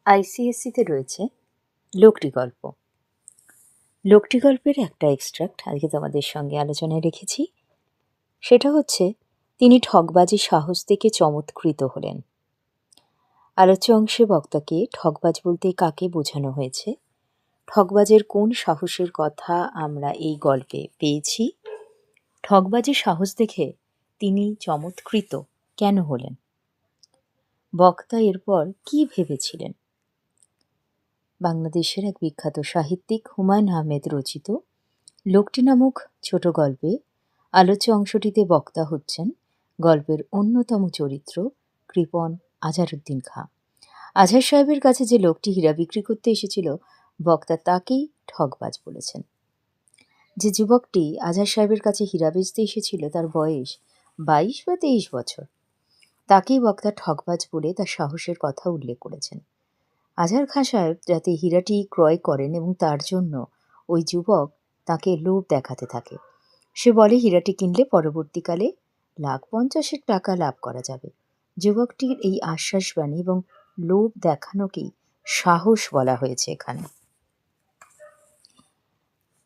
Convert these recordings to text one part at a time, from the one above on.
আইসিএসসিতে রয়েছে লোকটি গল্প। লোকটি গল্পের একটা এক্সট্রাক্ট আজকে তোমাদের সঙ্গে আলোচনায় রেখেছি। সেটা হচ্ছে, তিনি ঠগবাজি সাহস থেকে চমৎকৃত হলেন। আলোচ্য অংশে বক্তাকে ঠগবাজ বলতে কাকে বোঝানো হয়েছে, ঠগবাজের কোন সাহসের কথা আমরা এই গল্পে পেয়েছি, ঠগবাজি সাহস দেখে তিনি চমৎকৃত কেন হলেন, বক্তা এরপর কি ভেবেছিলেন। বাংলাদেশের এক বিখ্যাত সাহিত্যিক হুমায়ুন আহমেদ রচিত লোকটি নামক ছোট গল্পে আলোচ্য অংশটিতে বক্তা হচ্ছেন গল্পের অন্যতম চরিত্র কৃপণ আজহারউদ্দিন খাঁ। আজহার সাহেবের কাছে যে লোকটি হীরা বিক্রি করতে এসেছিল, বক্তা তাকেই ঠগবাজ বলেছেন। যে যুবকটি আজহার সাহেবের কাছে হীরা বেচতে এসেছিল তার বয়স 22 বা 23 বছর। তাকেই বক্তা ঠগবাজ বলে তার সাহসের কথা উল্লেখ করেছেন। আজহার খাঁ সাহেব যাতে হীরাটি ক্রয় করেন এবং তার জন্য ওই যুবক তাকে লোভ দেখাতে থাকে। সে বলে হীরাটি কিনলে পরবর্তীকালে $1,50,000 লাভ করা যাবে। যুবকটির এই আশ্বাসবাণী এবং লোভ দেখানোকেই সাহস বলা হয়েছে এখানে।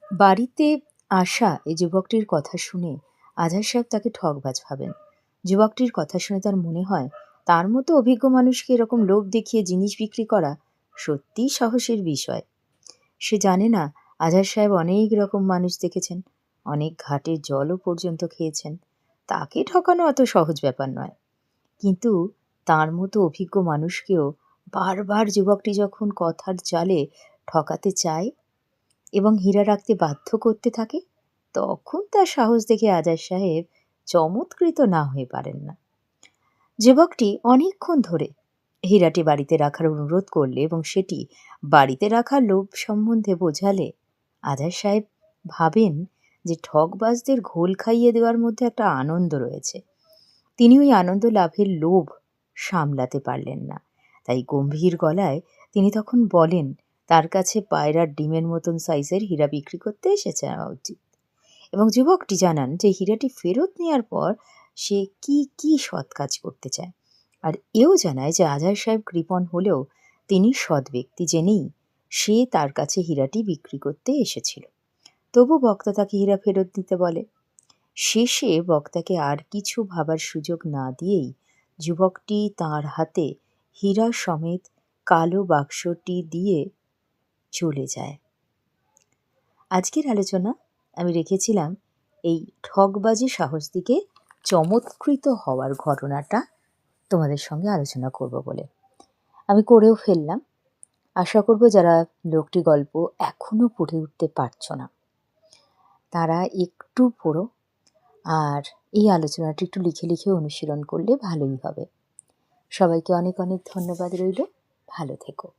বাড়িতে আসা এই যুবকটির কথা শুনে আজহার সাহেব তাকে ঠগবাজ ভাবেন। যুবকটির কথা শুনে তার মনে হয়, তার মতো অভিজ্ঞ মানুষকে এরকম লোভ দেখিয়ে জিনিস বিক্রি করা সত্যিই সাহসের বিষয়। সে জানে না আজহার সাহেব অনেক রকম মানুষ দেখেছেন, অনেক ঘাটের জলও পর্যন্ত খেয়েছেন। তাকে ঠকানো অত সহজ ব্যাপার নয়। কিন্তু তার মতো অভিজ্ঞ মানুষকেও বারবার যুবকটি যখন কথার জালে ঠকাতে চায় এবং হীরা রাখতে বাধ্য করতে থাকে, তখন তার সাহস দেখে আজহার সাহেব চমৎকৃত না হয়ে পারেন না। যুবকটি অনেকক্ষণ ধরে হীরাটি বাড়িতে রাখার অনুরোধ করলে এবং সেটি বাড়িতে রাখার লোভ সম্বন্ধে বোঝালে আজহার সাহেব ভাবেন যে ঠগবাজদের ঘোল খাইয়ে দেওয়ার মধ্যে একটা আনন্দ রয়েছে। তিনি ওই আনন্দ লাভের লোভ সামলাতে পারলেন না। তাই গম্ভীর গলায় তিনি তখন বলেন, তার কাছে পায়রার ডিমের মতন সাইজের হীরা বিক্রি করতে এসেছে উচিত। এবং যুবকটি জানান যে হীরাটি ফেরত নেওয়ার পর সে কি সৎ কাজ করতে চায়। আর এও জানায় যে আজহার সাহেব কৃপণ হলেও তিনি সৎ ব্যক্তি জেনেই সে তার কাছে হীরাটি বিক্রি করতে এসেছিল। তবু বক্তা তাকে হীরা ফেরত দিতে বলে। শেষে বক্তাকে আর কিছু ভাবার সুযোগ না দিয়েই যুবকটি তার হাতে হীরা সমেত কালো বাক্সটি দিয়ে চলে যায়। আজকের আলোচনা আমি রেখেছিলাম এই ঠগবাজি সাহস দিকে চমৎকৃত হওয়ার ঘটনাটা তোমাদের সঙ্গে আলোচনা করব বলে। আমি করেও ফেললাম। আশা করব যারা লোকটি গল্প এখনো পড়ে উঠতে পারছো না, তারা একটু পড়ো, আর এই আলোচনাটি একটু লিখে লিখে অনুশীলন করলে ভালোই হবে। সবাইকে অনেক অনেক ধন্যবাদ রইল। ভালো থেকো।